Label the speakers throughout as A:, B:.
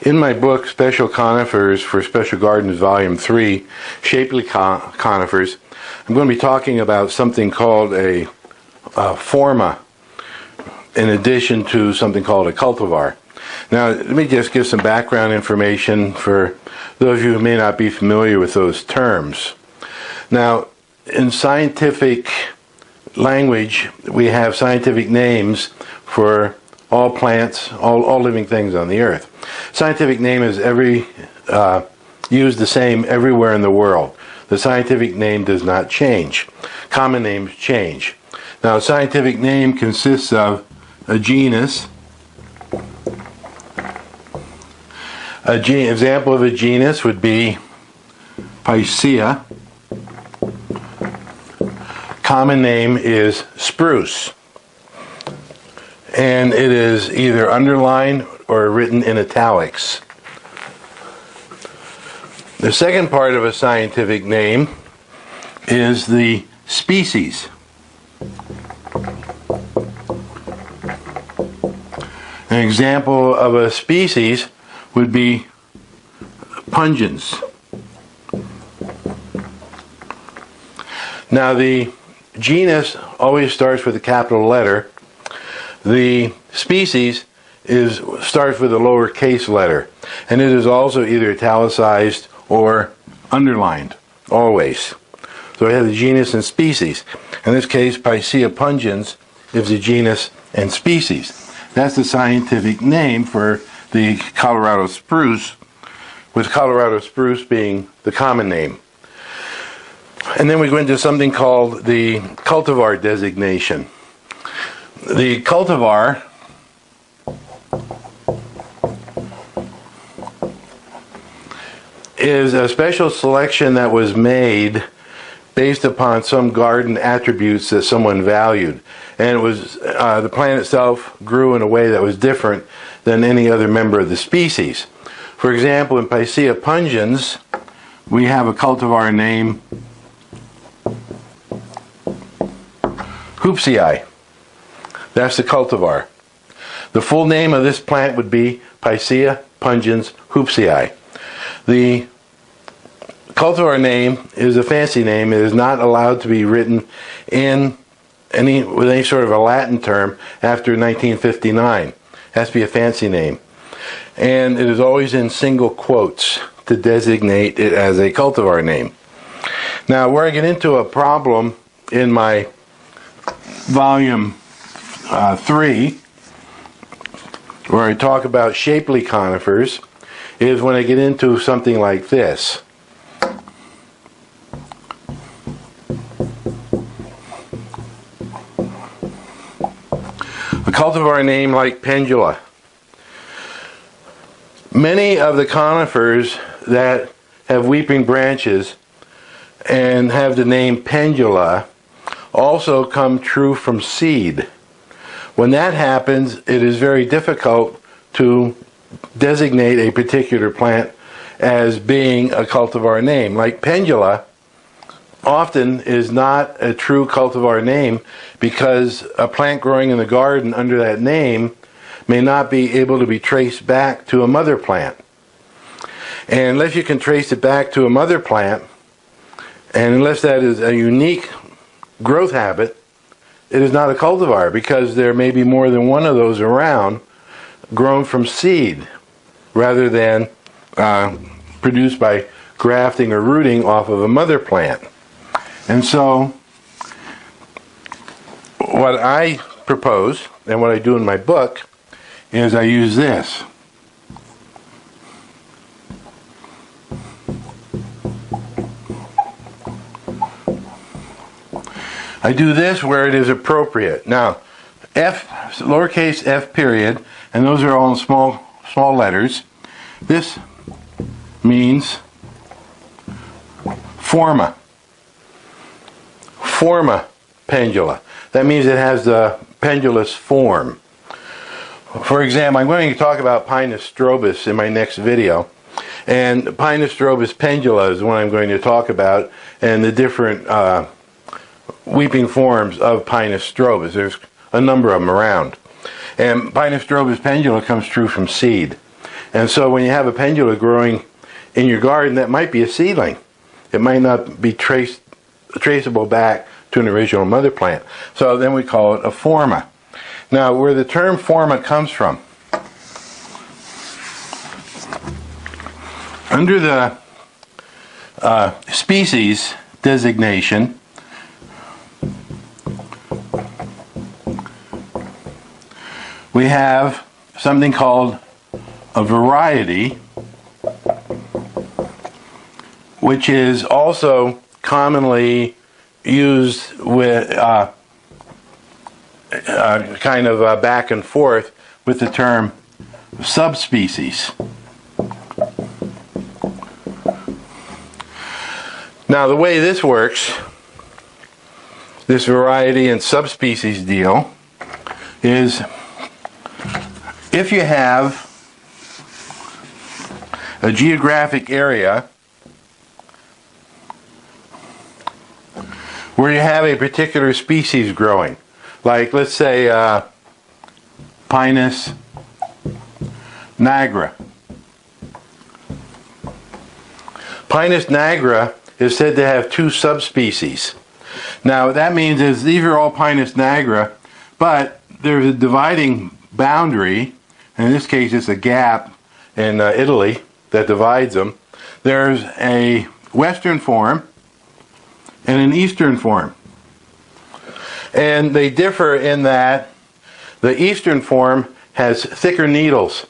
A: In my book, Special Conifers for Special Gardens, Volume 3, Shapely Conifers, I'm going to be talking about something called a forma, in addition to something called a cultivar. Now, let me just give some background information for those of you who may not be familiar with those terms. Now, in scientific language, we have scientific names for all plants, all living things on the earth. Scientific name is used the same everywhere in the world. The scientific name does not change. Common names change. Now, a scientific name consists of a genus. Example of a genus would be Picea. Common name is spruce. And it is either underlined or written in italics. The second part of a scientific name is the species. An example of a species would be pungens. Now, the genus always starts with a capital letter. The species starts with a lowercase letter, and it is also either italicized or underlined, always. So we have the genus and species. In this case, Picea pungens is the genus and species. That's the scientific name for the Colorado spruce, with Colorado spruce being the common name. And then we go into something called the cultivar designation. The cultivar is a special selection that was made based upon some garden attributes that someone valued. And it was the plant itself grew in a way that was different than any other member of the species. For example, in Picea pungens, we have a cultivar name Hoopsii. That's the cultivar. The full name of this plant would be Picea pungens Hoopsii. The cultivar name is a fancy name. It is not allowed to be written with any sort of a Latin term after 1959. It has to be a fancy name. And it is always in single quotes to designate it as a cultivar name. Now, where I get into a problem in my volume 3, where I talk about shapely conifers, is when I get into something like this. A cultivar name like pendula. Many of the conifers that have weeping branches and have the name pendula also come true from seed. When that happens, it is very difficult to designate a particular plant as being a cultivar name. Like pendula often is not a true cultivar name because a plant growing in the garden under that name may not be able to be traced back to a mother plant. And unless you can trace it back to a mother plant, and unless that is a unique growth habit, it is not a cultivar, because there may be more than one of those around grown from seed rather than produced by grafting or rooting off of a mother plant. And so what I propose and what I do in my book is I use this. I do this where it is appropriate. Now, lowercase f period, and those are all in small letters. This means forma. Forma pendula. That means it has the pendulous form. For example, I'm going to talk about Pinus strobus in my next video. And Pinus strobus pendula is the one I'm going to talk about, and the different weeping forms of Pinus strobus. There's a number of them around. And Pinus strobus pendula comes true from seed. And so when you have a pendula growing in your garden, that might be a seedling. It might not be traceable back to an original mother plant. So then we call it a forma. Now, where the term forma comes from, under the species designation, we have something called a variety, which is also commonly used with kind of back and forth with the term subspecies. Now, the way this works, this variety and subspecies deal, is if you have a geographic area where you have a particular species growing, like let's say Pinus nigra. Pinus nigra is said to have two subspecies. Now, what that means is these are all Pinus nigra, but there's a dividing boundary, and in this case it's a gap in Italy that divides them. There's a western form and an eastern form. And they differ in that the eastern form has thicker needles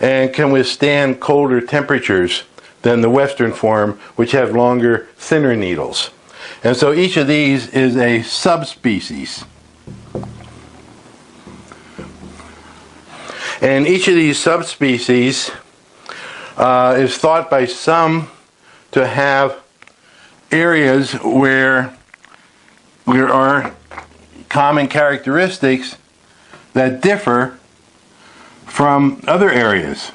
A: and can withstand colder temperatures than the western form, which have longer, thinner needles. And so each of these is a subspecies. And each of these subspecies is thought by some to have areas where there are common characteristics that differ from other areas.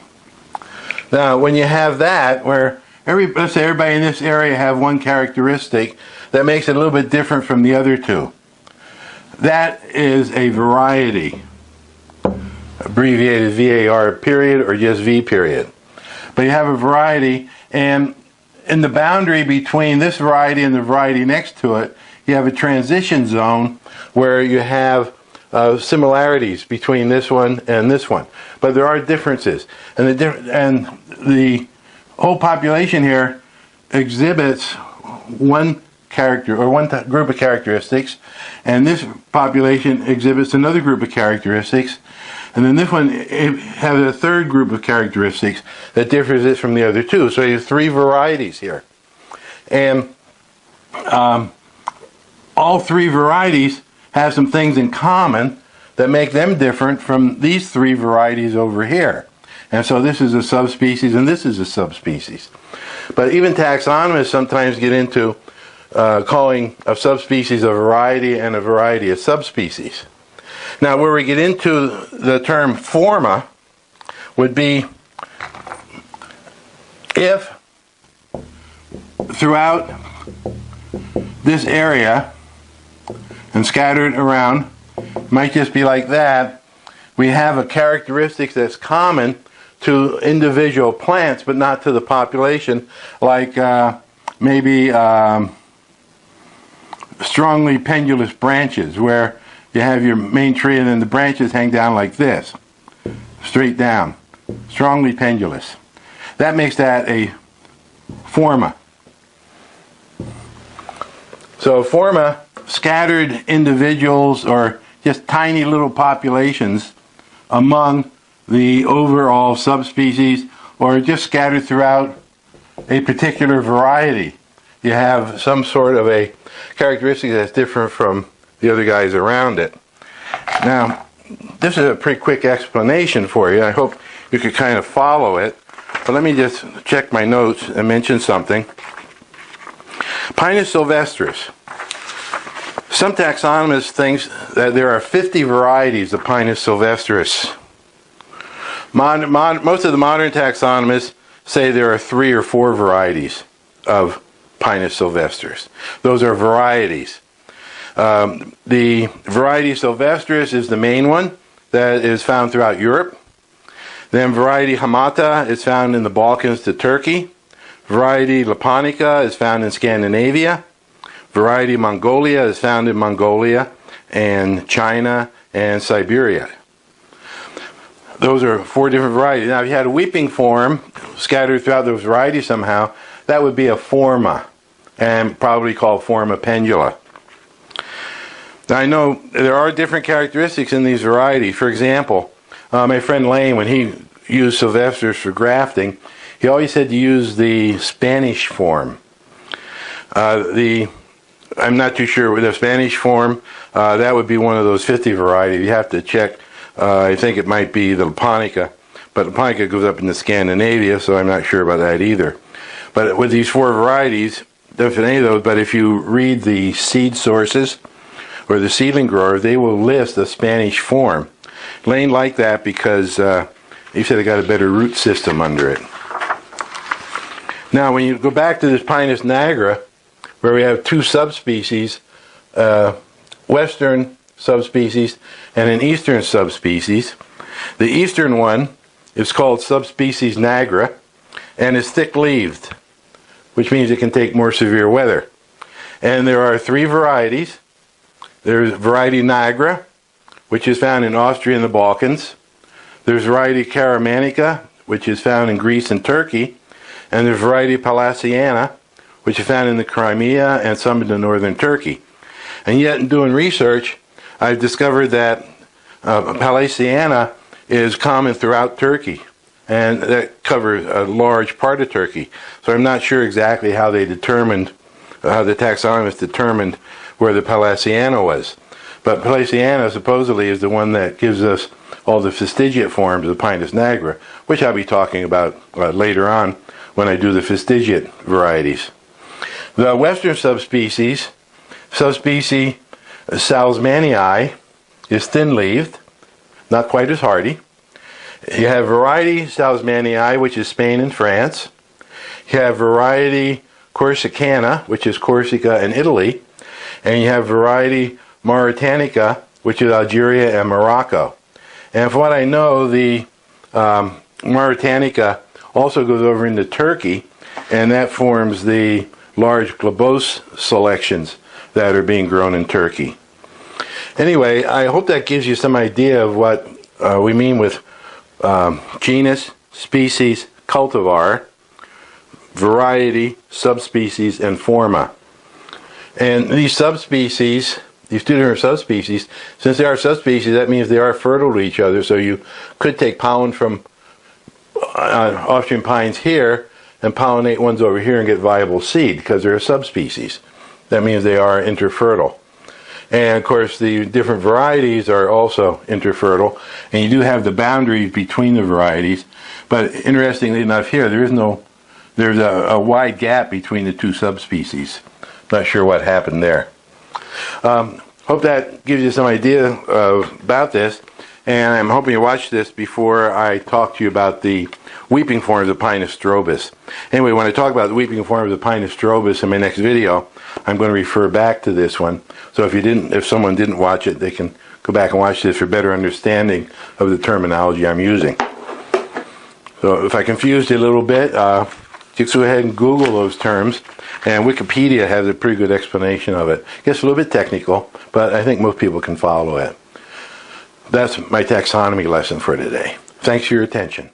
A: Now, when you have that, where let's say everybody in this area have one characteristic that makes it a little bit different from the other two, that is a variety, abbreviated VAR period or just V period. But you have a variety, and in the boundary between this variety and the variety next to it, you have a transition zone where you have similarities between this one and this one. But there are differences. And the whole population here exhibits one character or one group of characteristics, and this population exhibits another group of characteristics, and then this one has a third group of characteristics that differs it from the other two. So you have three varieties here. And all three varieties have some things in common that make them different from these three varieties over here. And so this is a subspecies and this is a subspecies. But even taxonomists sometimes get into calling a subspecies a variety and a variety a subspecies. Now, where we get into the term forma would be if throughout this area and scattered around, might just be like that, we have a characteristic that's common to individual plants but not to the population, like maybe strongly pendulous branches, where you have your main tree and then the branches hang down like this, straight down, strongly pendulous. That makes that a forma. So forma, scattered individuals or just tiny little populations among the overall subspecies, or just scattered throughout a particular variety. You have some sort of a characteristic that's different from the other guys around it. Now, this is a pretty quick explanation for you. I hope you could kind of follow it. But let me just check my notes and mention something. Pinus sylvestris. Some taxonomists think that there are 50 varieties of Pinus sylvestris. Most of the modern taxonomists say there are 3 or 4 varieties of Pinus sylvestris. Those are varieties. The variety sylvestris is the main one that is found throughout Europe. Then variety Hamata is found in the Balkans to Turkey. Variety Laponica is found in Scandinavia. Variety Mongolia is found in Mongolia and China and Siberia. Those are 4 different varieties. Now, if you had a weeping form scattered throughout those varieties somehow, that would be a forma, and probably called forma pendula. Now, I know there are different characteristics in these varieties. For example, my friend Lane, when he used Sylvesters for grafting, he always said to use the Spanish form. I'm not too sure with the Spanish form. That would be one of those 50 varieties. You have to check. I think it might be the Laponica, but Laponica goes up into Scandinavia, so I'm not sure about that either. But with these 4 varieties, definitely those. But if you read the seed sources or the seedling grower, they will list the Spanish form. Lane liked that because he said it got a better root system under it. Now, when you go back to this Pinus nigra, where we have 2 subspecies, western subspecies and an eastern subspecies. The eastern one is called subspecies nigra and is thick-leaved, which means it can take more severe weather. And there are 3 varieties. There's variety nigra, which is found in Austria and the Balkans. There's variety Caramanica, which is found in Greece and Turkey. And there's variety Palasiana, which is found in the Crimea and some in the northern Turkey. And yet, in doing research, I've discovered that Palasiana is common throughout Turkey, and that covers a large part of Turkey. So I'm not sure exactly how they determined, how the taxonomists determined where the Palasiana was. But Palasiana supposedly is the one that gives us all the fastigiate forms of Pinus nigra, which I'll be talking about later on when I do the fastigiate varieties. The western subspecies, subspecies Salzmanii, is thin-leaved, not quite as hardy. You have variety Salzmanii, which is Spain and France. You have variety Corsicana, which is Corsica and Italy. And you have variety Mauritanica, which is Algeria and Morocco. And from what I know, the Mauritanica also goes over into Turkey, and that forms the large globose selections that are being grown in Turkey. Anyway, I hope that gives you some idea of what we mean with genus, species, cultivar, variety, subspecies, and forma. And these subspecies, these 2 different subspecies, since they are subspecies, that means they are fertile to each other, so you could take pollen from Austrian pines here and pollinate ones over here and get viable seed because they're a subspecies. That means they are interfertile. And of course the different varieties are also interfertile, and you do have the boundaries between the varieties, but interestingly enough here there's a wide gap between the 2 subspecies. Not sure what happened there. Hope that gives you some idea about this, and I'm hoping you watch this before I talk to you about the weeping forms of Pinus strobus. Anyway, when I talk about the weeping forms of Pinus strobus in my next video, I'm going to refer back to this one. So if someone didn't watch it, they can go back and watch this for better understanding of the terminology I'm using. So if I confused you a little bit, just go ahead and Google those terms, and Wikipedia has a pretty good explanation of it. It gets a little bit technical, but I think most people can follow it. That's my taxonomy lesson for today. Thanks for your attention.